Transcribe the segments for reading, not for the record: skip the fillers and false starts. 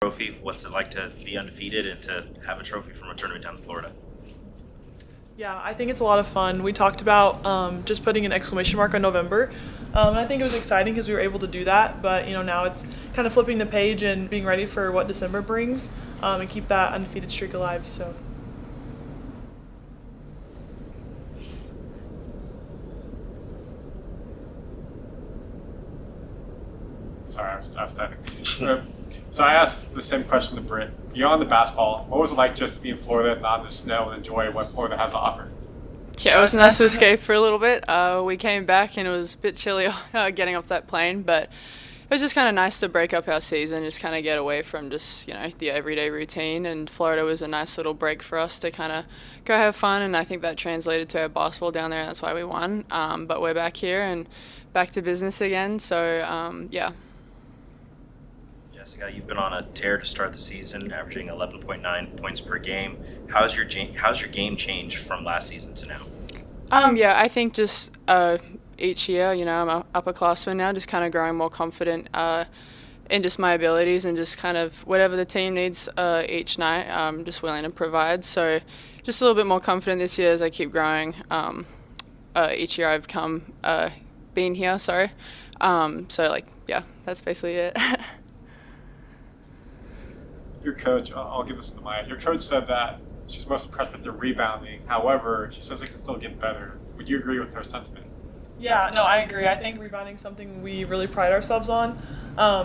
trophy. What's it like to be undefeated and to have a trophy from a tournament down in Florida? Yeah, I think it's a lot of fun. We talked about just putting an exclamation mark on November, and I think it was exciting because we were able to do that. But now it's kind of flipping the page and being ready for what December brings, and keep that undefeated streak alive. So. Sorry, I was typing. So I asked the same question to Britt. Beyond the basketball, what was it like just to be in Florida, not in the snow, and enjoy what Florida has to offer? Yeah, it was nice to escape for a little bit. We came back and it was a bit chilly getting off that plane, but it was just kind of nice to break up our season, just kind of get away from just, the everyday routine. And Florida was a nice little break for us to kind of go have fun, and I think that translated to our basketball down there. That's why we won. But we're back here and back to business again, so yeah. Jessica, you've been on a tear to start the season, averaging 11.9 points per game. How's your game changed from last season to now? Yeah, I think just each year, I'm an upperclassman now, just kind of growing more confident in just my abilities and just kind of whatever the team needs each night, I'm just willing to provide. So just a little bit more confident this year as I keep growing. Each year I've been here, sorry. So yeah, that's basically it. Your coach, I'll give this to Maya. Your coach said that she's most impressed with the rebounding. However, she says it can still get better. Would you agree with her sentiment? Yeah, no, I agree. I think rebounding is something we really pride ourselves on.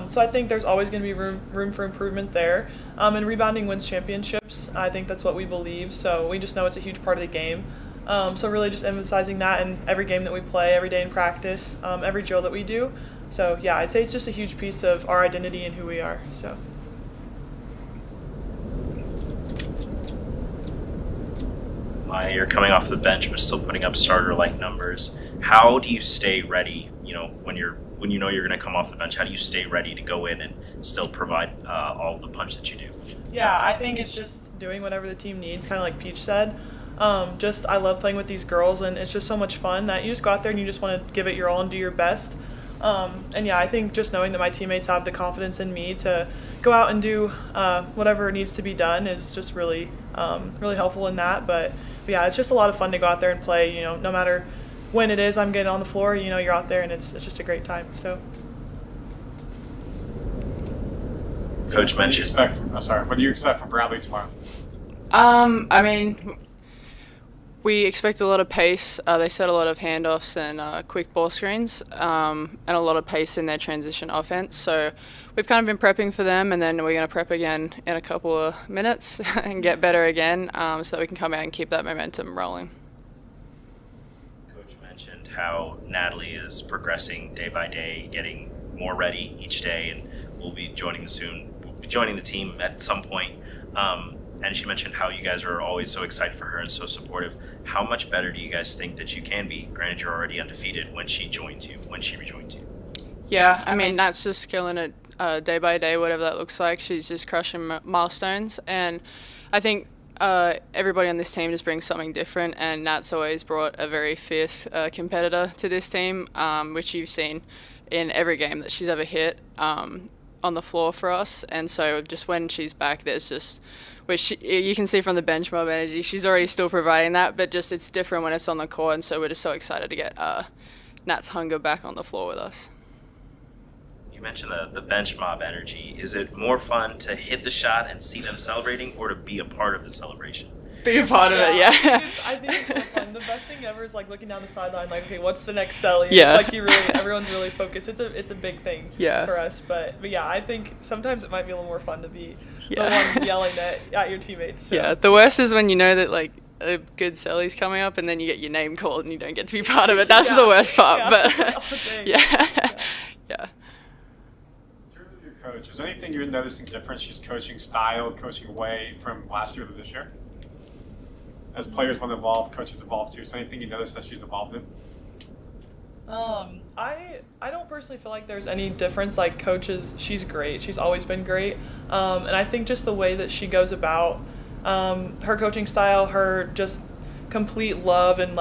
So I think there's always going to be room for improvement there. And rebounding wins championships. I think that's what we believe. So we just know it's a huge part of the game. So really just emphasizing that in every game that we play, every day in practice, every drill that we do. So yeah, I'd say it's just a huge piece of our identity and who we are. So. You're coming off the bench but still putting up starter-like numbers. How do you stay ready, when you know you're going to come off the bench? How do you stay ready to go in and still provide all the punch that you do? Yeah, I think it's just doing whatever the team needs, kind of like Peach said. I love playing with these girls, and it's just so much fun that you just go out there and you just want to give it your all and do your best. And yeah, I think just knowing that my teammates have the confidence in me to go out and do whatever needs to be done is just really helpful in that. But yeah, it's just a lot of fun to go out there and play. No matter when it is I'm getting on the floor, you're out there and it's just a great time. So. Coach mentioned. What do you expect from Bradley tomorrow? I mean, we expect a lot of pace. They set a lot of handoffs and quick ball screens, and a lot of pace in their transition offense. So we've kind of been prepping for them, and then we're going to prep again in a couple of minutes and get better again, so that we can come out and keep that momentum rolling. Coach mentioned how Natalie is progressing day by day, getting more ready each day, and will be joining the team at some point. And she mentioned how you guys are always so excited for her and so supportive. How much better do you guys think that you can be? Granted, you're already undefeated when she rejoins you. Yeah, I mean, Nat's just killing it day by day, whatever that looks like. She's just crushing milestones. And I think everybody on this team just brings something different. And Nat's always brought a very fierce competitor to this team, which you've seen in every game that she's ever hit on the floor for us. And so just when she's back, there's just... which you can see from the bench mob energy, she's already still providing that, but just it's different when it's on the court, and so we're just so excited to get Nat's hunger back on the floor with us. You mentioned the bench mob energy. Is it more fun to hit the shot and see them celebrating, or to be a part of the celebration? Be a part of it, yeah. I think it's so fun. The best thing ever is looking down the sideline, okay, what's the next celly? Yeah. It's everyone's really focused. It's a big thing for us, but yeah, I think sometimes it might be a little more fun to be the one yelling at your teammates. So. Yeah, the worst is when you know that a good celly's coming up and then you get your name called and you don't get to be part of it. That's the worst part. But yeah. Your coach, is there anything you're noticing different? She's coaching style, coaching away from last year to this year? As players want to evolve, coaches evolve too. So anything you notice that she's evolved in? I don't personally feel like there's any difference. Coaches, she's great. She's always been great. And I think just the way that she goes about her coaching style, her just complete love and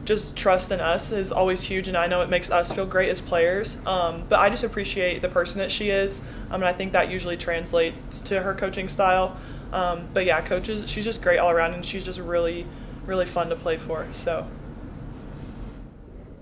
just trust in us is always huge, and I know it makes us feel great as players. But I just appreciate the person that she is, and I think that usually translates to her coaching style. But yeah, she's just great all around, and she's just really, really fun to play for. So.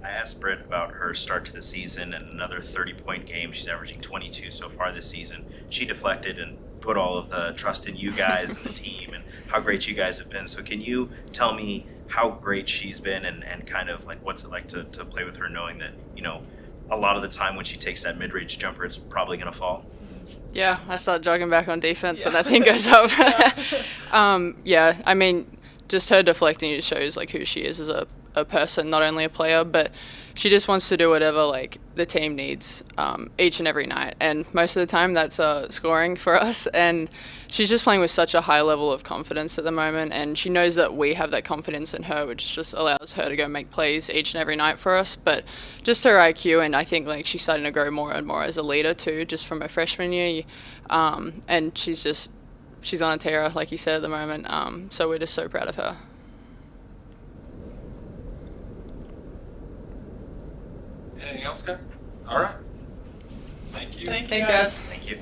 I asked Britt about her start to the season and another 30-point game. She's averaging 22 so far this season. She deflected and put all of the trust in you guys and the team and how great you guys have been. So can you tell me how great she's been and kind of like what's it like to play with her, knowing that, you know, a lot of the time when she takes that mid-range jumper, it's probably going to fall? Yeah, I start jogging back on defense when that thing goes up. Yeah, I mean, just her deflecting just shows like who she is as a person, not only a player, but she just wants to do whatever like the team needs each and every night, and most of the time that's scoring for us. And she's just playing with such a high level of confidence at the moment, and she knows that we have that confidence in her, which just allows her to go make plays each and every night for us. But just her IQ, and I think like she's starting to grow more and more as a leader too, just from her freshman year, and she's on a tear, like you said, at the moment. So we're just so proud of her. Anything else, guys? All right. Thank you. Thank you, Thanks, guys. guys. Thank you.